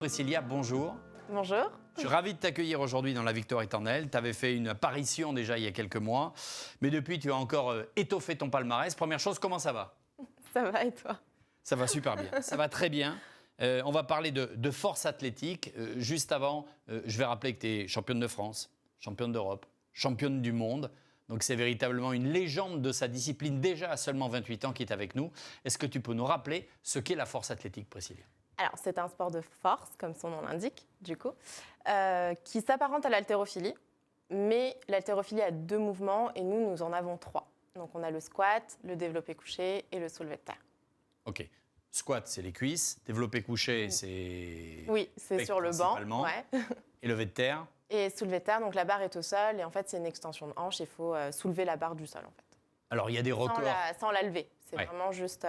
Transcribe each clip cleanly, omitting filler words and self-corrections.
Priscilla, bonjour. Bonjour. Je suis ravi de t'accueillir aujourd'hui dans La Victoire Éternelle. Tu avais fait une apparition déjà il y a quelques mois, mais depuis tu as encore étoffé ton palmarès. Première chose, comment ça va? Ça va et toi? Ça va super bien, ça va très bien. On va parler de force athlétique. Juste avant, je vais rappeler que tu es championne de France, championne d'Europe, championne du monde. Donc c'est véritablement une légende de sa discipline déjà à seulement 28 ans qui est avec nous. Est-ce que tu peux nous rappeler ce qu'est la force athlétique, Priscilla? Alors, c'est un sport de force, comme son nom l'indique, du coup, qui s'apparente à l'haltérophilie. Mais l'haltérophilie a 2 mouvements et nous en avons 3. Donc, on a le squat, le développé couché et le soulevé de terre. Ok. Squat, c'est les cuisses. Développé couché, c'est... Oui, c'est sur le banc. Ouais. Et levé de terre? Et soulevé de terre, donc la barre est au sol. Et en fait, c'est une extension de hanche. Il faut soulever la barre du sol, en fait. Alors, il y a des records. Sans la lever. C'est vraiment juste...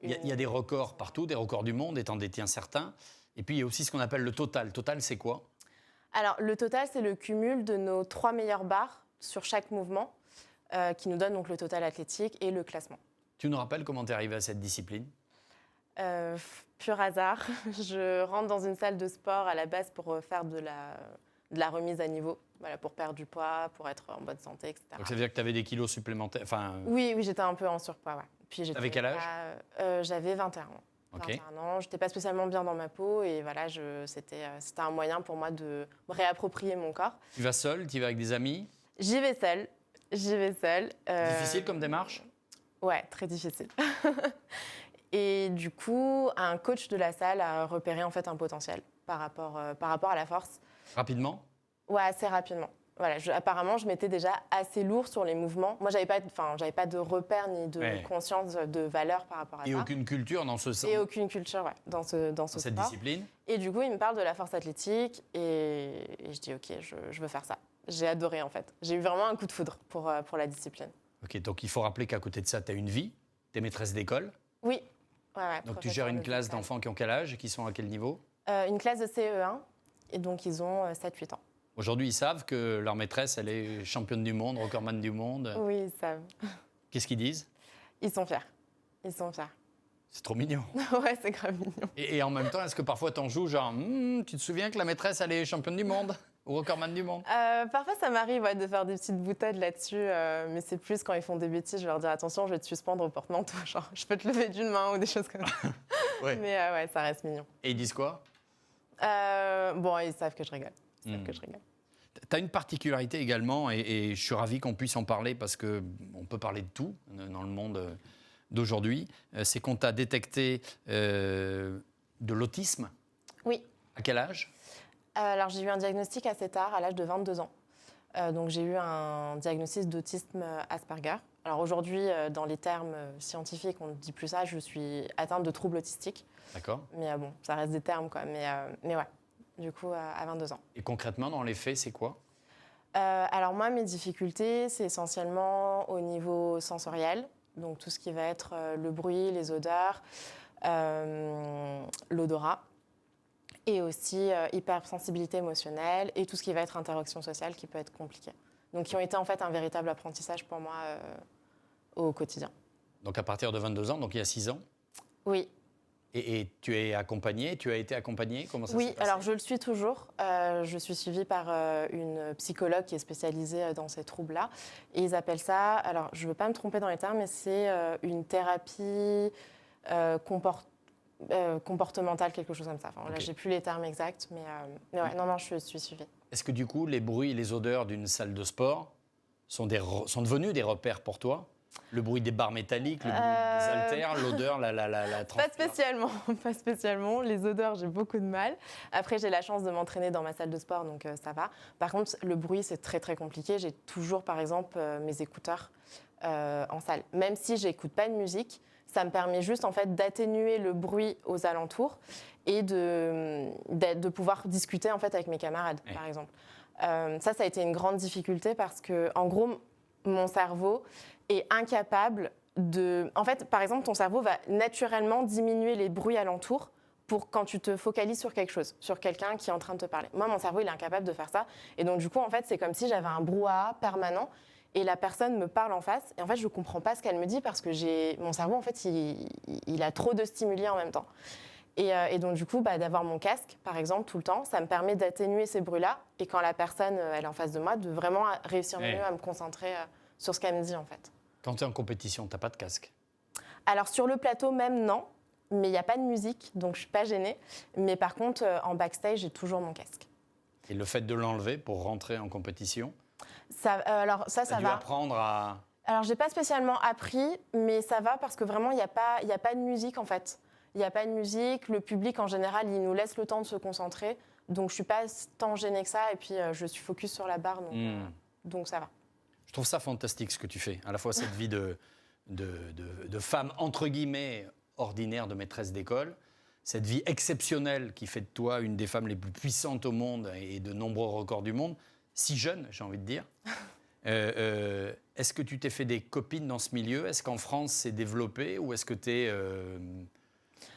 Il y a des records partout, des records du monde, étant détient certains. Et puis, il y a aussi ce qu'on appelle le total. Total, c'est quoi? Alors, le total, c'est le cumul de nos 3 meilleures barres sur chaque mouvement, qui nous donne donc le total athlétique et le classement. Tu nous rappelles comment tu es arrivé à cette discipline? Pur hasard. Je rentre dans une salle de sport à la base pour faire de la remise à niveau, voilà, pour perdre du poids, pour être en bonne santé, etc. Donc, ça veut dire que tu avais des kilos supplémentaires? Oui, j'étais un peu en surpoids. Ouais. Avec quel âge? J'avais 21 ans. Okay. 21 ans, je n'étais pas spécialement bien dans ma peau et voilà, c'était un moyen pour moi de me réapproprier mon corps. Tu vas seule? Tu vas avec des amis? J'y vais seule. Difficile comme démarche? Ouais, très difficile. Et du coup, un coach de la salle a repéré en fait un potentiel par rapport à la force. Rapidement? Ouais, assez rapidement. Voilà, apparemment, je m'étais déjà assez lourd sur les mouvements. Moi, j'avais pas de repères ni de conscience de valeur par rapport à ça. Et aucune culture dans ce sens. Et aucune culture, ouais, dans cette discipline. Et du coup, il me parle de la force athlétique et je dis ok, je veux faire ça. J'ai adoré en fait. J'ai eu vraiment un coup de foudre pour la discipline. Ok, donc il faut rappeler qu'à côté de ça, tu as une vie, tu es maîtresse d'école. Oui. Ouais, donc tu gères une classe d'enfants qui ont quel âge et qui sont à quel niveau? Une classe de CE1 et donc ils ont 7-8 ans. Aujourd'hui, ils savent que leur maîtresse, elle est championne du monde, recordman du monde. Oui, ils savent. Qu'est-ce qu'ils disent? Ils sont fiers. Ils sont fiers. C'est trop mignon. Ouais, c'est grave mignon. Et en même temps, est-ce que parfois t'en joues genre, tu te souviens que la maîtresse, elle est championne du monde ou recordman du monde? Parfois, ça m'arrive de faire des petites boutades là-dessus, mais c'est plus quand ils font des bêtises, je vais leur dire attention, je vais te suspendre au porte-manteau, genre je peux te lever d'une main ou des choses comme ça. Ouais. Mais ouais, ça reste mignon. Et ils disent quoi? Bon, ils savent que je rigole. Ils savent que je rigole. Tu as une particularité également, et je suis ravi qu'on puisse en parler parce qu'on peut parler de tout dans le monde d'aujourd'hui. C'est qu'on t'a détecté de l'autisme. Oui. À quel âge? Alors, j'ai eu un diagnostic assez tard, à l'âge de 22 ans. Donc, j'ai eu un diagnostic d'autisme Asperger. Alors, aujourd'hui, dans les termes scientifiques, on ne dit plus ça. Je suis atteinte de troubles autistiques. D'accord. Mais bon, ça reste des termes, quoi. Mais ouais. Du coup, à 22 ans. Et concrètement, dans les faits, c'est quoi? Alors moi, mes difficultés, c'est essentiellement au niveau sensoriel. Donc tout ce qui va être le bruit, les odeurs, l'odorat. Et aussi hypersensibilité émotionnelle et tout ce qui va être interaction sociale qui peut être compliqué. Donc qui ont été en fait un véritable apprentissage pour moi au quotidien. Donc à partir de 22 ans, donc il y a 6 ans? Oui. Et tu es accompagnée, tu as été accompagnée? Comment ça s'est passé? Oui, alors je le suis toujours. Je suis suivie par une psychologue qui est spécialisée dans ces troubles-là. Et ils appellent ça, alors je ne veux pas me tromper dans les termes, mais c'est une thérapie comportementale, quelque chose comme ça. Enfin, là, je n'ai plus les termes exacts, mais ouais, non, je suis suivie. Est-ce que du coup, les bruits et les odeurs d'une salle de sport sont devenus des repères pour toi? Le bruit des barres métalliques, le bruit des haltères, l'odeur, la transpiration. Pas spécialement. Les odeurs, j'ai beaucoup de mal. Après, j'ai la chance de m'entraîner dans ma salle de sport, donc ça va. Par contre, le bruit, c'est très, très compliqué. J'ai toujours, par exemple, mes écouteurs en salle. Même si je n'écoute pas de musique, ça me permet juste en fait, d'atténuer le bruit aux alentours et de pouvoir discuter en fait, avec mes camarades, par exemple. Ça a été une grande difficulté parce que, en gros, mon cerveau est incapable de... En fait, par exemple, ton cerveau va naturellement diminuer les bruits alentours pour quand tu te focalises sur quelque chose, sur quelqu'un qui est en train de te parler. Moi, mon cerveau, il est incapable de faire ça. Et donc, du coup, en fait, c'est comme si j'avais un brouhaha permanent et la personne me parle en face. Et en fait, je ne comprends pas ce qu'elle me dit parce que mon cerveau, en fait, il a trop de stimuli en même temps. Et donc, du coup, d'avoir mon casque, par exemple, tout le temps, ça me permet d'atténuer ces bruits-là. Et quand la personne, elle est en face de moi, de vraiment réussir mieux à me concentrer sur ce qu'elle me dit, en fait. Quand tu es en compétition, tu n'as pas de casque? Alors, sur le plateau même, non. Mais il n'y a pas de musique, donc je ne suis pas gênée. Mais par contre, en backstage, j'ai toujours mon casque. Et le fait de l'enlever pour rentrer en compétition, ça dû va. apprendre à... Alors, je n'ai pas spécialement appris, mais ça va parce que vraiment, il n'y a pas de musique, en fait. Il n'y a pas de musique. Le public, en général, il nous laisse le temps de se concentrer. Donc, je ne suis pas tant gênée que ça. Et puis, je suis focus sur la barre, donc ça va. Je trouve ça fantastique ce que tu fais. À la fois cette vie de femme, entre guillemets, ordinaire de maîtresse d'école, cette vie exceptionnelle qui fait de toi une des femmes les plus puissantes au monde et de nombreux records du monde, si jeune, j'ai envie de dire. Est-ce que tu t'es fait des copines dans ce milieu? Est-ce qu'en France, c'est développé? Ou est-ce que tu es...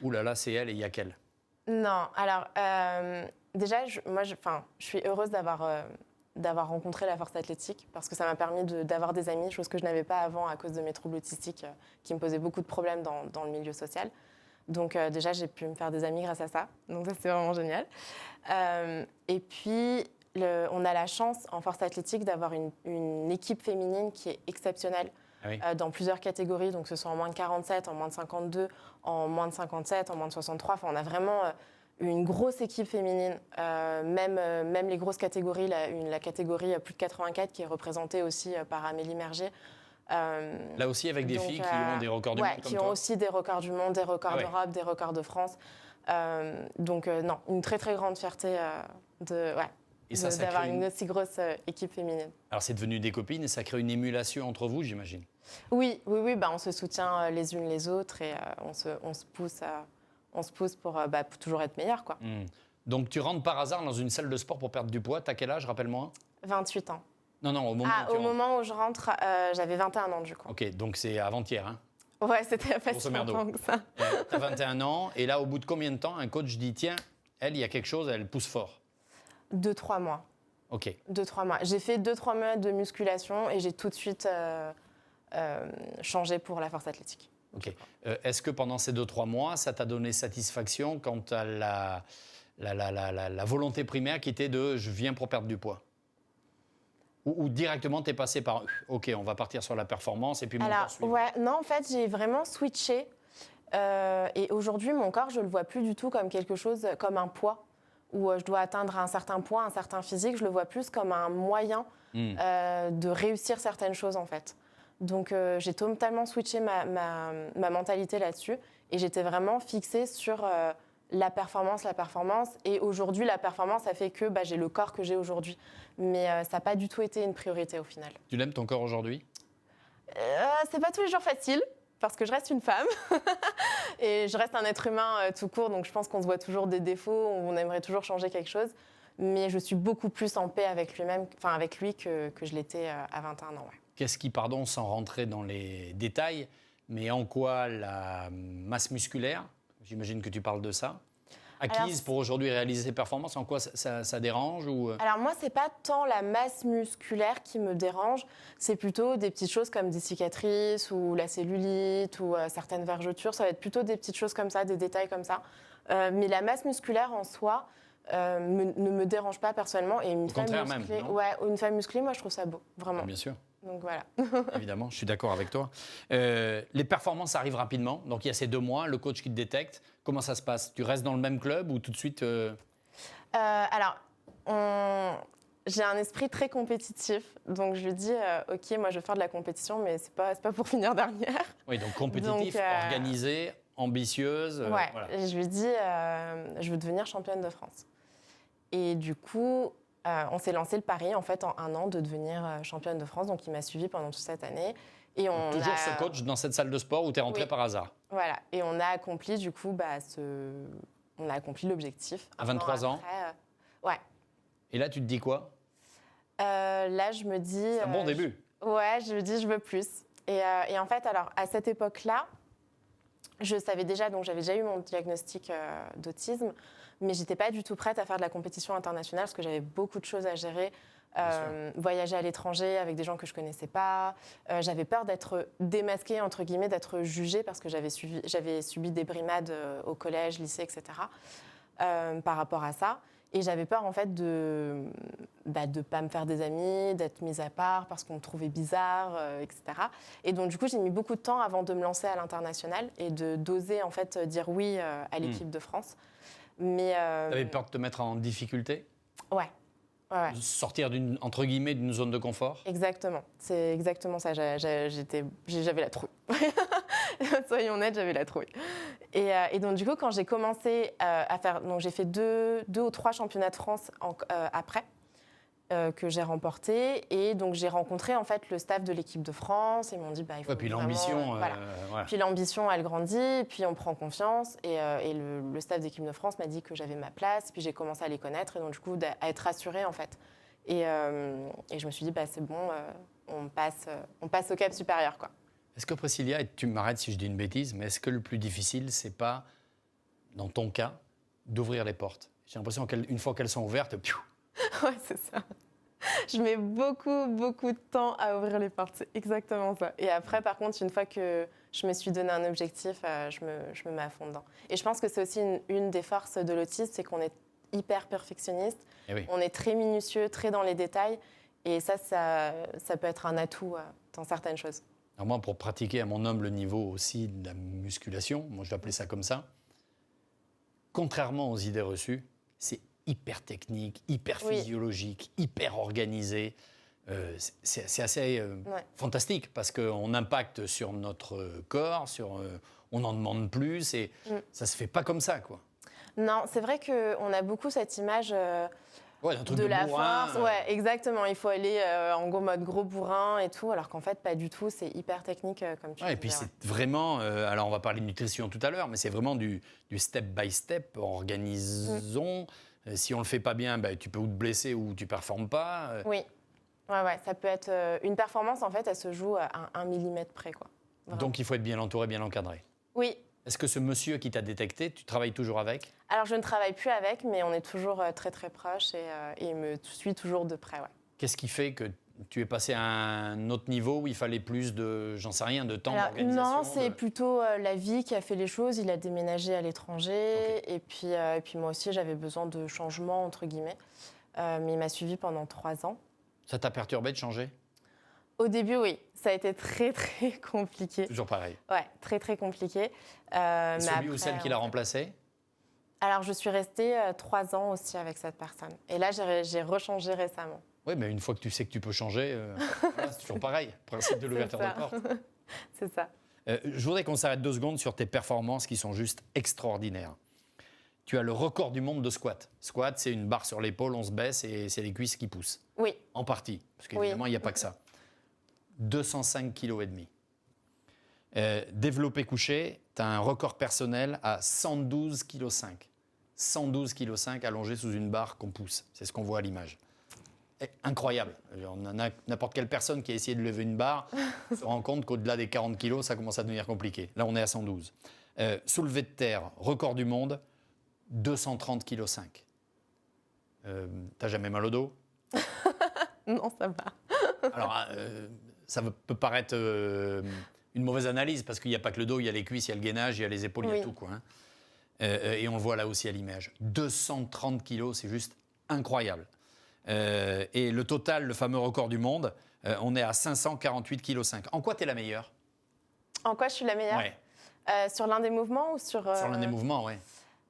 ouh là là, c'est elle et il n'y a qu'elle? Non, alors, déjà, je suis heureuse d'avoir rencontré la force athlétique parce que ça m'a permis d'avoir des amis, chose que je n'avais pas avant à cause de mes troubles autistiques qui me posaient beaucoup de problèmes dans le milieu social. Donc déjà, j'ai pu me faire des amis grâce à ça. Donc ça, c'est vraiment génial. Et puis, on a la chance en force athlétique d'avoir une équipe féminine qui est exceptionnelle dans plusieurs catégories, donc que ce soit en moins de 47, en moins de 52, en moins de 57, en moins de 63. Enfin, on a vraiment... une grosse équipe féminine, même les grosses catégories, la catégorie plus de 84 qui est représentée aussi par Amélie Mergier. Là aussi avec des filles qui ont des records du monde comme qui toi. ont aussi des records du monde, des records d'Europe, des records de France. Non, une très très grande fierté d'avoir une aussi grosse équipe féminine. Alors c'est devenu des copines et ça crée une émulation entre vous, j'imagine. Oui, on se soutient les unes les autres et on se pousse... on se pousse pour toujours être meilleur, quoi. Donc, tu rentres par hasard dans une salle de sport pour perdre du poids. T'as quel âge, rappelle-moi? 28 ans. Non, au moment où moment où je rentre, j'avais 21 ans, du coup. Ok, donc c'est avant-hier, hein? Ouais, c'était pas si longtemps que ça. T'as 21 ans, et là, au bout de combien de temps, un coach dit, tiens, elle, il y a quelque chose, elle pousse fort? 2-3 mois. Ok. 2-3 mois. J'ai fait 2-3 mois de musculation et j'ai tout de suite changé pour la force athlétique. Ok. Est-ce que pendant ces 2-3 mois, ça t'a donné satisfaction quant à la volonté primaire qui était de « je viens pour perdre du poids » ou directement, t'es passé par « ok, on va partir sur la performance et puis mon corps suit ». Non, en fait, j'ai vraiment switché. Et aujourd'hui, mon corps, je le vois plus du tout comme quelque chose, comme un poids, où je dois atteindre un certain poids, un certain physique. Je le vois plus comme un moyen de réussir certaines choses, en fait. Donc, j'ai totalement switché ma mentalité là-dessus. Et j'étais vraiment fixée sur la performance. Et aujourd'hui, la performance a fait que j'ai le corps que j'ai aujourd'hui. Mais ça n'a pas du tout été une priorité au final. Tu l'aimes ton corps aujourd'hui? C'est pas tous les jours facile, parce que je reste une femme. Et je reste un être humain tout court. Donc, je pense qu'on se voit toujours des défauts. On aimerait toujours changer quelque chose. Mais je suis beaucoup plus en paix avec lui que je l'étais à 21 ans. Ouais. Qu'est-ce qui, sans rentrer dans les détails, mais en quoi la masse musculaire, j'imagine que tu parles de ça, acquise pour aujourd'hui réaliser ses performances, en quoi ça dérange ou... Alors moi, c'est pas tant la masse musculaire qui me dérange, c'est plutôt des petites choses comme des cicatrices ou la cellulite ou certaines vergetures. Ça va être plutôt des petites choses comme ça, des détails comme ça. Mais la masse musculaire en soi ne me dérange pas personnellement. Et une femme musclée, moi, je trouve ça beau, vraiment. Ah, bien sûr. Donc voilà. Évidemment, je suis d'accord avec toi. Les performances arrivent rapidement. Donc il y a ces 2 mois, le coach qui te détecte. Comment ça se passe? Tu restes dans le même club ou tout de suite j'ai un esprit très compétitif. Donc je lui dis, ok, moi je veux faire de la compétition, mais c'est pas pour finir dernière. Oui, donc compétitif, organisée, ambitieuse. Voilà. Et je lui dis, je veux devenir championne de France. Et du coup... on s'est lancé le pari en fait en 1 an de devenir championne de France, donc il m'a suivi pendant toute cette année. Et toujours ce coach dans cette salle de sport où tu es rentrée par hasard. Voilà, et on a accompli du coup on a accompli l'objectif. À 23 ans. Ouais. Et là tu te dis quoi? Là je me dis. C'est un bon début. Je me dis je veux plus. Et en fait alors à cette époque-là, je savais déjà, donc j'avais déjà eu mon diagnostic d'autisme. Mais je n'étais pas du tout prête à faire de la compétition internationale parce que j'avais beaucoup de choses à gérer voyager à l'étranger avec des gens que je ne connaissais pas. J'avais peur d'être démasquée, entre guillemets, d'être jugée parce que j'avais subi des brimades au collège, lycée, etc. Par rapport à ça. Et j'avais peur, en fait, de pas me faire des amis, d'être mise à part parce qu'on me trouvait bizarre, etc. Et donc, du coup, j'ai mis beaucoup de temps avant de me lancer à l'international et d'oser, en fait, dire oui à l'équipe de France. Mais T'avais peur de te mettre en difficulté? Ouais. Ouais. Sortir entre guillemets d'une zone de confort? Exactement, c'est exactement ça. J'avais la trouille. Soyons honnêtes, j'avais la trouille. Et donc du coup, quand j'ai commencé à faire, donc j'ai fait deux ou trois championnats de France après que j'ai remportés, et donc j'ai rencontré en fait le staff de l'équipe de France. Ils m'ont dit il faut puis vraiment, l'ambition, voilà. voilà. Puis l'ambition, elle grandit, puis on prend confiance. Et le staff d'équipe de France m'a dit que j'avais ma place. Puis j'ai commencé à les connaître, et donc du coup à être rassurée en fait. Et je me suis dit c'est bon, on passe au cap supérieur, quoi. Est-ce que Priscilla, et tu m'arrêtes si je dis une bêtise, mais est-ce que le plus difficile, c'est pas, dans ton cas, d'ouvrir les portes? J'ai l'impression qu'une fois qu'elles sont ouvertes, Ouais, c'est ça. Je mets beaucoup de temps à ouvrir les portes, c'est exactement ça. Et après, par contre, une fois que je me suis donné un objectif, je me mets à fond dedans. Et je pense que c'est aussi une des forces de l'autisme, c'est qu'on est hyper perfectionniste, on est très minutieux, très dans les détails, et ça peut être un atout dans certaines choses. Alors moi, pour pratiquer à mon humble niveau aussi de la musculation, moi je vais appeler ça comme ça, contrairement aux idées reçues, c'est hyper technique, hyper physiologique, hyper organisé. C'est assez fantastique parce qu'on impacte sur notre corps, on en demande plus et ça se fait pas comme ça, quoi. Non, c'est vrai qu'on a beaucoup cette image de la force. Ouais, exactement. Il faut aller en mode gros bourrin et tout, alors qu'en fait, pas du tout. C'est hyper technique, comme tu dis. Et puis c'est vraiment, alors on va parler de nutrition tout à l'heure, mais c'est vraiment du step by step, organisons. Si on le fait pas bien, tu peux ou te blesser ou tu performes pas. Oui, ça peut être une performance, en fait, elle se joue à 1 millimètre près, quoi. Vraiment. Donc il faut être bien entouré, bien encadré. Oui. Est-ce que ce monsieur qui t'a détecté, tu travailles toujours avec? Alors je ne travaille plus avec, mais on est toujours très très proches et il me suit toujours de près. Ouais. Qu'est-ce qui fait que tu es passé à un autre niveau où il fallait plus de, j'en sais rien, de temps, d'organisation? Non, c'est plutôt la vie qui a fait les choses. Il a déménagé à l'étranger et puis moi aussi j'avais besoin de changement, entre guillemets. Mais il m'a suivi pendant 3 ans. Ça t'a perturbé de changer? Au début, oui. Ça a été très, très compliqué. Toujours pareil. Ouais, très, très compliqué. Celui ou celle qui l'a remplacé? Alors, je suis restée 3 ans aussi avec cette personne. Et là, j'ai rechangé récemment. Oui, mais une fois que tu sais que tu peux changer, voilà, c'est toujours pareil. Principe de l'ouverture de porte. C'est ça. Je voudrais qu'on s'arrête 2 secondes sur tes performances qui sont juste extraordinaires. Tu as le record du monde de squat. Squat, c'est une barre sur l'épaule, on se baisse et c'est les cuisses qui poussent. Oui. En partie, parce qu'évidemment, il n'y a pas que ça. 205,5 kg. Développé couché, tu as un record personnel à 112,5 kg. 112,5 kg allongé sous une barre qu'on pousse. C'est ce qu'on voit à l'image. Incroyable. N'importe quelle personne qui a essayé de lever une barre se rend compte qu'au-delà des 40 kg, ça commence à devenir compliqué. Là, on est à 112. Soulevé de terre, record du monde, 230,5 kg. T'as jamais mal au dos? Non, ça va. Alors, ça peut paraître une mauvaise analyse parce qu'il n'y a pas que le dos, il y a les cuisses, il y a le gainage, il y a les épaules, il y a tout, quoi, hein. Et on le voit là aussi à l'image. 230 kilos, c'est juste incroyable. Et le total, le fameux record du monde, on est à 548,5 kg. En quoi tu es la meilleure? En quoi je suis la meilleure? Ouais. Sur l'un des mouvements ou sur... Sur l'un des mouvements, oui.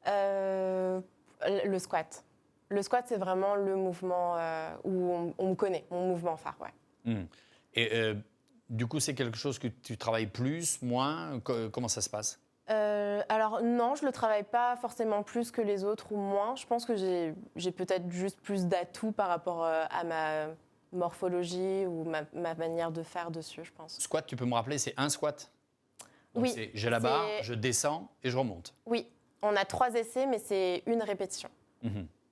Le squat. Le squat, c'est vraiment le mouvement où on me connaît, mon mouvement phare, ouais. Et du coup, c'est quelque chose que tu travailles plus, moins? Comment ça se passe? Alors non, je ne le travaille pas forcément plus que les autres ou moins. Je pense que j'ai peut-être juste plus d'atouts par rapport à ma morphologie ou ma manière de faire dessus, je pense. Squat, tu peux me rappeler, c'est un squat? Donc oui. J'ai la barre, je descends et je remonte. Oui, on a 3 essais, mais c'est une répétition.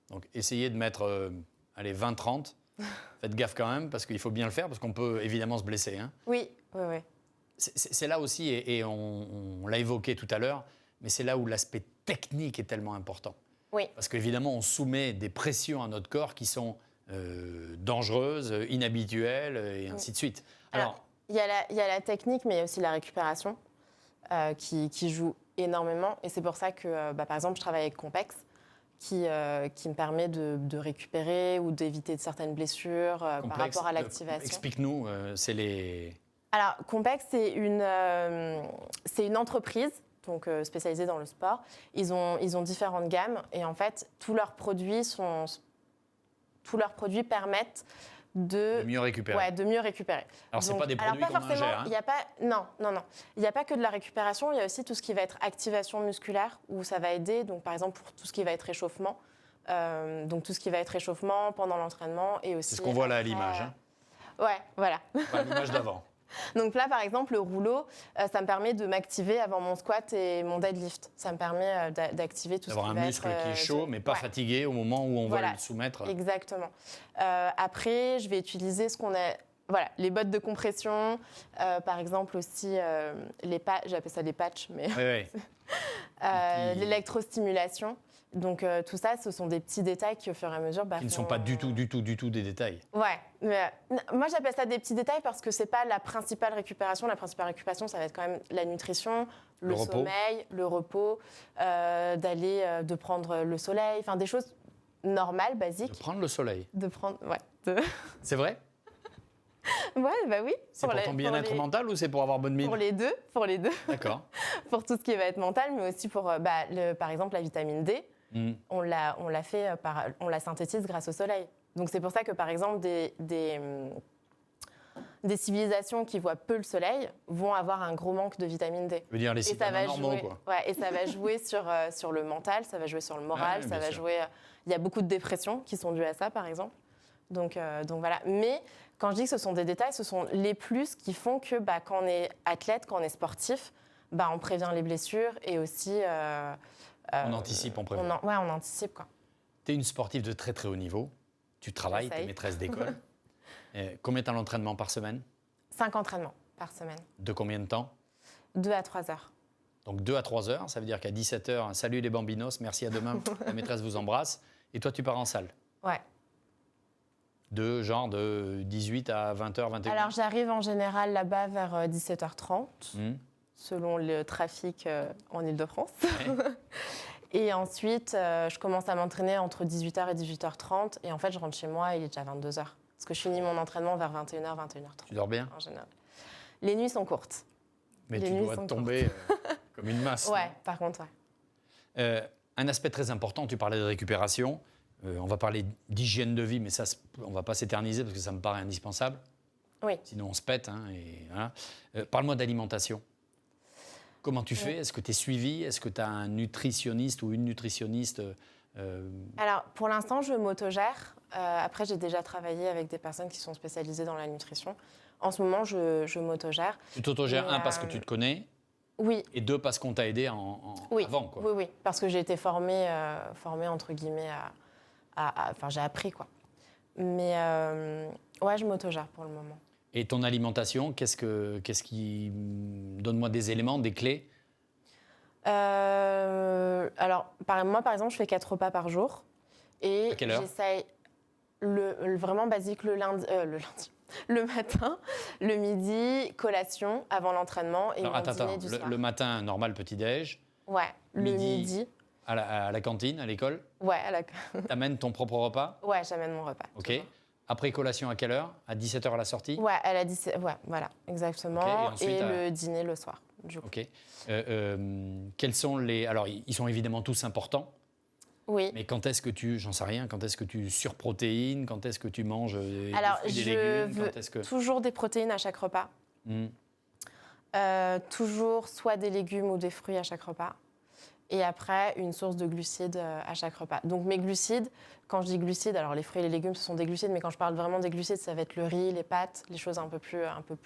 Donc essayez de mettre 20-30. Faites gaffe quand même, parce qu'il faut bien le faire, parce qu'on peut évidemment se blesser, hein. Oui. C'est là aussi, et on l'a évoqué tout à l'heure, mais c'est là où l'aspect technique est tellement important. Oui. Parce qu'évidemment, on soumet des pressions à notre corps qui sont dangereuses, inhabituelles, et ainsi de suite. Alors, il y a la technique, mais il y a aussi la récupération qui joue énormément. Et c'est pour ça que, par exemple, je travaille avec Compex, qui me permet de récupérer ou d'éviter certaines blessures par rapport à l'activation. Explique-nous, c'est les... Alors, Compex, c'est une entreprise donc, spécialisée dans le sport. Ils ont différentes gammes et en fait, tous leurs produits permettent de mieux récupérer. Ouais, de mieux récupérer. Alors, ce n'est pas des produits qu'on ingère. Non. Il n'y a pas que de la récupération, il y a aussi tout ce qui va être activation musculaire, où ça va aider, donc, par exemple, pour tout ce qui va être réchauffement. Donc, tout ce qui va être réchauffement pendant l'entraînement et aussi... C'est ce qu'on voit là à l'image. Ouais, voilà. Pas l'image d'avant. Donc là, par exemple, le rouleau, ça me permet de m'activer avant mon squat et mon deadlift. Ça me permet d'activer tout ce qui va être... D'avoir un muscle qui est chaud, mais pas fatigué au moment où on va le soumettre. Exactement. Après, je vais utiliser ce qu'on a... Voilà, les bottes de compression, par exemple aussi, j'appelle ça des patchs, mais... Oui. L'électrostimulation. Donc tout ça, ce sont des petits détails qui, au fur et à mesure... qui ne sont pas du tout des détails. Ouais. Mais, moi, j'appelle ça des petits détails parce que ce n'est pas la principale récupération. La principale récupération, ça va être quand même la nutrition, le sommeil, le repos, de prendre le soleil, enfin des choses normales, basiques. De prendre le soleil. C'est vrai? Ouais, bah oui. C'est pour ton bien-être mental ou c'est pour avoir bonne mine? Pour les deux. D'accord. Pour tout ce qui va être mental, mais aussi pour, par exemple, la vitamine D. On la synthétise grâce au soleil. Donc c'est pour ça que, par exemple, des civilisations qui voient peu le soleil vont avoir un gros manque de vitamine D. Je veux dire les citoyens normaux, quoi. Ouais, et ça va jouer sur le mental, ça va jouer sur le moral, ça va jouer... Il y a beaucoup de dépressions qui sont dues à ça, par exemple. Donc voilà. Mais quand je dis que ce sont des détails, ce sont les plus qui font que quand on est athlète, quand on est sportif, on prévient les blessures et aussi... on anticipe, on prévient. On anticipe, quoi. Tu es une sportive de très très haut niveau. Tu travailles, tu es maîtresse d'école. Combien de temps d'entraînement par semaine? 5 entraînements par semaine. De combien de temps? 2 à 3 heures. Donc 2 à 3 heures, ça veut dire qu'à 17h, salut les bambinos, merci, à demain, la maîtresse vous embrasse. Et toi, tu pars en salle? Ouais. De 18 à 20h, 21h? Alors, j'arrive en général là-bas vers 17h30, selon le trafic en Ile-de-France. Ouais. Et ensuite, je commence à m'entraîner entre 18h et 18h30. Et en fait, je rentre chez moi, il est déjà 22h. Parce que je finis mon entraînement vers 21h, 21h30. Tu dors bien? En général. Les nuits sont courtes. Mais tu dois tomber comme une masse. Ouais, par contre, ouais. Un aspect très important, tu parlais de récupération. On va parler d'hygiène de vie, mais ça, on ne va pas s'éterniser parce que ça me paraît indispensable. Oui. Sinon, on se pète. Voilà. Parle-moi d'alimentation. Comment tu fais? Est-ce que tu es suivi? Est-ce que tu as un nutritionniste ou une nutritionniste? Alors, pour l'instant, je m'autogère. Après, j'ai déjà travaillé avec des personnes qui sont spécialisées dans la nutrition. En ce moment, je m'autogère. Tu t'autogères, parce que tu te connais? Oui. Et 2, parce qu'on t'a aidé avant, quoi. Oui, parce que j'ai été formée entre guillemets, enfin, j'ai appris, quoi. Mais ouais, je m'autogère pour le moment. Et ton alimentation, qu'est-ce qui... Donne-moi des éléments, des clés. Alors, moi, par exemple, je fais 4 repas par jour. Et à quelle heure? J'essaye le vraiment basique le matin, le midi, collation avant l'entraînement et dîner du soir. Le matin, normal, petit-déj. Ouais, le midi. À la cantine, à l'école? Ouais, T'amènes ton propre repas? Ouais, j'amène mon repas. Ok. Après collation à quelle heure? À 17h à la sortie? Ouais, à la 17h, ouais, voilà, exactement. Okay, et ensuite, le dîner le soir, du coup. Ok. Quels sont les... Alors, ils sont évidemment tous importants. Oui. Mais quand est-ce que j'en sais rien, quand est-ce que tu surprotéines? Quand est-ce que tu manges des fruits, des légumes? Toujours des protéines à chaque repas. Toujours soit des légumes ou des fruits à chaque repas. Et après, une source de glucides à chaque repas. Donc mes glucides, quand je dis glucides, alors les fruits et les légumes, ce sont des glucides, mais quand je parle vraiment des glucides, ça va être le riz, les pâtes, les choses un peu plus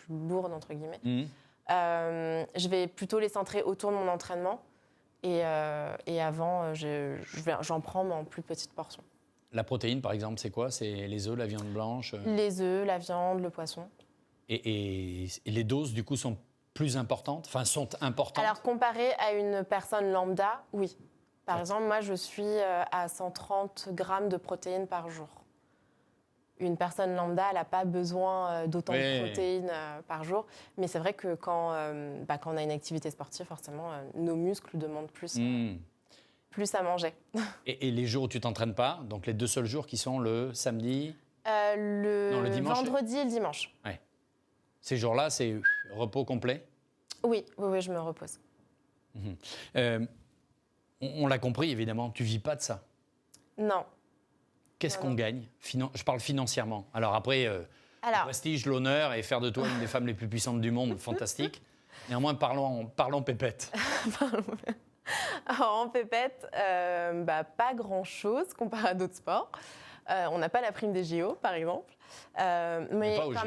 lourdes, entre guillemets. Je vais plutôt les centrer autour de mon entraînement. Et avant, j'en prends, mais en plus petite portion. La protéine, par exemple, c'est quoi? C'est les œufs, la viande blanche? Les œufs, la viande, le poisson. Et les doses, du coup, sont plus importantes? Enfin, sont importantes? Alors, comparé à une personne lambda, oui. Par exemple, moi, je suis à 130 grammes de protéines par jour. Une personne lambda, elle n'a pas besoin d'autant de protéines par jour. Mais c'est vrai que quand on a une activité sportive, forcément, nos muscles demandent plus à manger. Et les jours où tu t'entraînes pas, donc les 2 seuls jours qui sont le samedi, le dimanche, vendredi et le dimanche. Ouais. Ces jours-là, c'est repos complet? Oui, je me repose. On l'a compris, évidemment, tu vis pas de ça. Non. Qu'est-ce qu'on gagne? Je parle financièrement. Alors après, le prestige, l'honneur et faire de toi une des femmes les plus puissantes du monde, fantastique. Néanmoins, parlons pépette. Alors, en pépette, pas grand-chose comparé à d'autres sports. On n'a pas la prime des JO, par exemple. Mais quand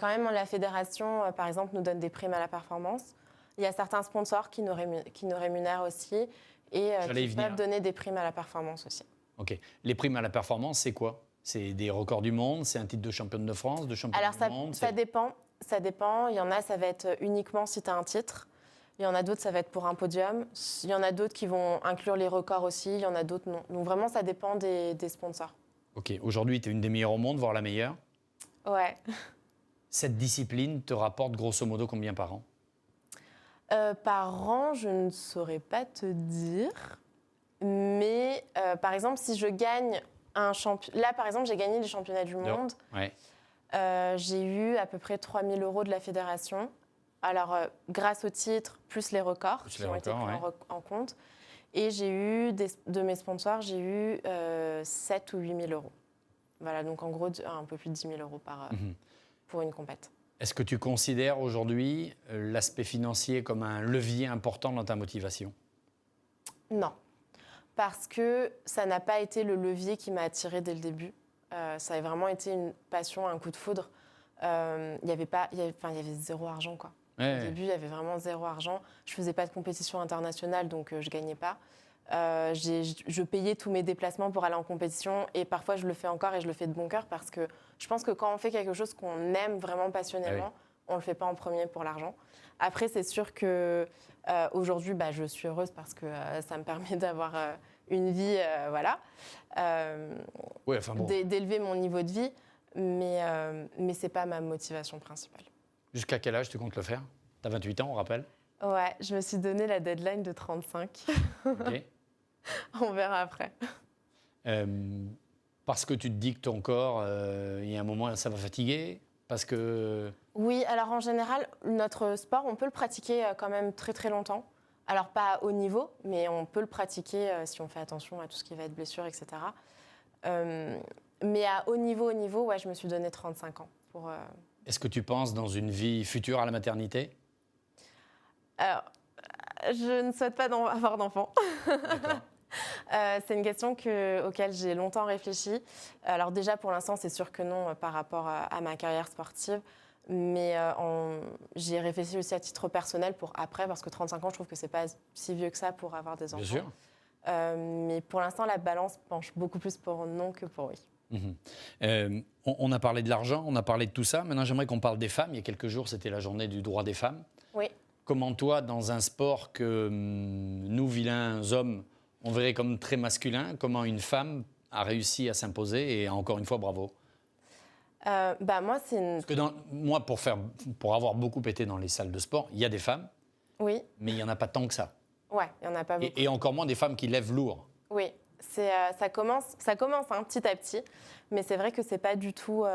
même, la fédération, par exemple, nous donne des primes à la performance. Il y a certains sponsors qui nous rémunèrent aussi et qui peuvent donner des primes à la performance aussi. Ok. Les primes à la performance, c'est quoi? C'est des records du monde? C'est un titre de championne de France, de championne du monde? Ça dépend. Ça dépend. Il y en a, ça va être uniquement si tu as un titre. Il y en a d'autres, ça va être pour un podium. Il y en a d'autres qui vont inclure les records aussi. Il y en a d'autres, non. Donc vraiment, ça dépend des sponsors. Ok. Aujourd'hui, tu es une des meilleures au monde, voire la meilleure. Ouais. Cette discipline te rapporte grosso modo combien par an? Par an, je ne saurais pas te dire. Mais par exemple, si je gagne un championnat... Là, par exemple, j'ai gagné les championnats du monde. Ouais. J'ai eu à peu près 3 000 € de la fédération. Alors, grâce au titre, plus les records qui ont été pris en compte. Et j'ai eu, de mes sponsors, j'ai eu 7 ou 8 000 €. Voilà, donc en gros, un peu plus de 10 000 € pour une compète. Est-ce que tu considères aujourd'hui l'aspect financier comme un levier important dans ta motivation? Non, parce que ça n'a pas été le levier qui m'a attirée dès le début. Ça a vraiment été une passion, un coup de foudre. Il y avait zéro argent, quoi. Au début, il y avait vraiment zéro argent. Je faisais pas de compétition internationale, donc je gagnais pas. Je payais tous mes déplacements pour aller en compétition et parfois je le fais encore et je le fais de bon cœur parce que je pense que quand on fait quelque chose qu'on aime vraiment passionnément, on le fait pas en premier pour l'argent. Après, c'est sûr que aujourd'hui, je suis heureuse parce que ça me permet d'avoir une vie, d'élever mon niveau de vie, mais c'est pas ma motivation principale. Jusqu'à quel âge tu comptes le faire? Tu as 28 ans, on rappelle? Ouais, je me suis donné la deadline de 35. Ok. On verra après. Parce que tu te dis que ton corps, il y a un moment, ça va fatiguer? Parce que... Oui, alors en général, notre sport, on peut le pratiquer quand même très très longtemps. Alors pas à haut niveau, mais on peut le pratiquer si on fait attention à tout ce qui va être blessure, etc. Mais à haut niveau, ouais, je me suis donné 35 ans. Est-ce que tu penses dans une vie future à la maternité? Alors, je ne souhaite pas avoir d'enfant. D'accord. C'est une question auquel j'ai longtemps réfléchi. Alors déjà, pour l'instant, c'est sûr que non par rapport à ma carrière sportive. Mais j'y ai réfléchi aussi à titre personnel pour après, parce que 35 ans, je trouve que ce n'est pas si vieux que ça pour avoir des enfants. Bien sûr. Mais pour l'instant, la balance penche beaucoup plus pour non que pour oui. On a parlé de l'argent, on a parlé de tout ça. Maintenant, j'aimerais qu'on parle des femmes. Il y a quelques jours, c'était la journée du droit des femmes. Oui. Comment toi, dans un sport que nous, vilains hommes, on verrait comme très masculin, comment une femme a réussi à s'imposer? Et encore une fois, bravo. Moi, c'est Parce que pour avoir beaucoup été dans les salles de sport, il y a des femmes, oui. Mais il n'y en a pas tant que ça. Ouais, il n'y en a pas beaucoup. Et encore moins des femmes qui lèvent lourd. Oui, ça commence petit à petit, mais c'est vrai que c'est pas du tout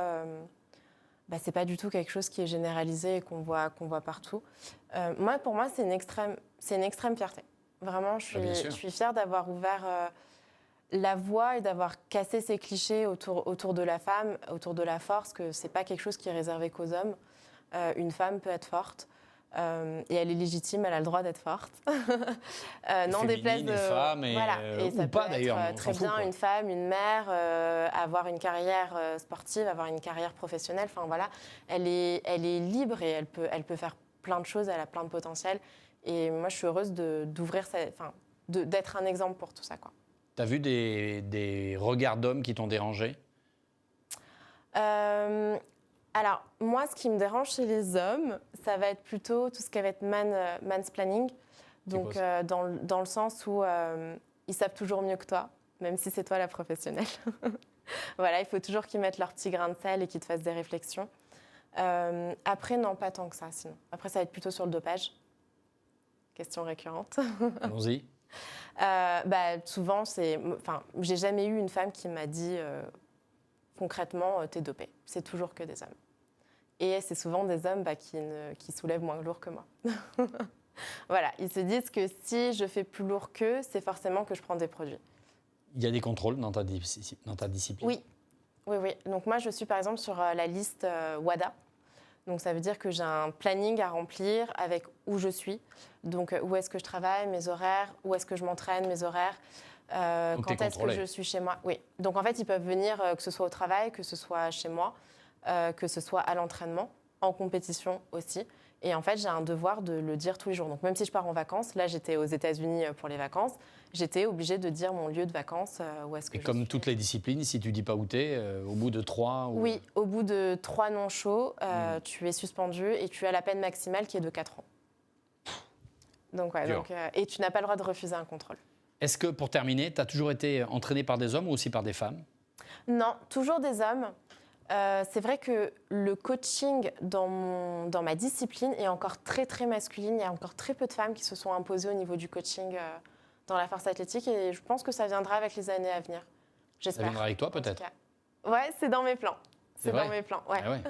quelque chose qui est généralisé et qu'on voit partout. Pour moi, c'est une extrême fierté. Vraiment, je suis fière d'avoir ouvert la voie et d'avoir cassé ces clichés autour de la femme, autour de la force, que c'est pas quelque chose qui est réservé qu'aux hommes. Une femme peut être forte. Et elle est légitime, elle a le droit d'être forte. Non, déplaise de femme et ça ou pas d'ailleurs. Très bien, une femme, une mère, avoir une carrière sportive, avoir une carrière professionnelle. Enfin voilà, elle est libre et elle peut faire plein de choses. Elle a plein de potentiel. Et moi, je suis heureuse d'être un exemple pour tout ça, quoi. T'as vu des regards d'hommes qui t'ont dérangé? Alors, moi, ce qui me dérange chez les hommes, ça va être plutôt tout ce qui va être mansplaining. Donc, dans le sens où ils savent toujours mieux que toi. même si c'est toi la professionnelle. Voilà, il faut toujours qu'ils mettent leur petit grain de sel et qu'ils te fassent des réflexions. Après, non, pas tant que ça, sinon. Après, ça va être plutôt sur le dopage. Question récurrente. Allons-y. Souvent, j'ai jamais eu une femme qui m'a dit concrètement, t'es dopée. C'est toujours que des hommes. Et c'est souvent des hommes qui soulèvent moins lourd que moi. Voilà, ils se disent que si je fais plus lourd qu'eux, c'est forcément que je prends des produits. Il y a des contrôles dans ta discipline? Oui. Donc moi, je suis par exemple sur la liste WADA. Donc ça veut dire que j'ai un planning à remplir avec où je suis. Donc où est-ce que je travaille, mes horaires, où est-ce que je m'entraîne, mes horaires, quand est-ce que je suis chez moi. Oui. Donc en fait, ils peuvent venir que ce soit au travail, que ce soit chez moi, que ce soit à l'entraînement, en compétition aussi. Et en fait, j'ai un devoir de le dire tous les jours. Donc même si je pars en vacances, là j'étais aux États-Unis pour les vacances, j'étais obligée de dire mon lieu de vacances, où est-ce que Et je comme suis. toutes les disciplines, si tu dis pas où t'es, au bout de 3 ou... Oui, au bout de 3 non chauds, tu es suspendu et tu as la peine maximale qui est de 4 ans. Donc, et tu n'as pas le droit de refuser un contrôle. Est-ce que, pour terminer, tu as toujours été entraîné par des hommes ou aussi par des femmes? Non, toujours des hommes. C'est vrai que le coaching dans ma discipline est encore très, très masculine. Il y a encore très peu de femmes qui se sont imposées au niveau du coaching dans la force athlétique. Et je pense que ça viendra avec les années à venir. J'espère. Ça viendra avec toi, peut-être? Ouais, c'est dans mes plans. C'est vrai dans mes plans, ouais. Ah ouais.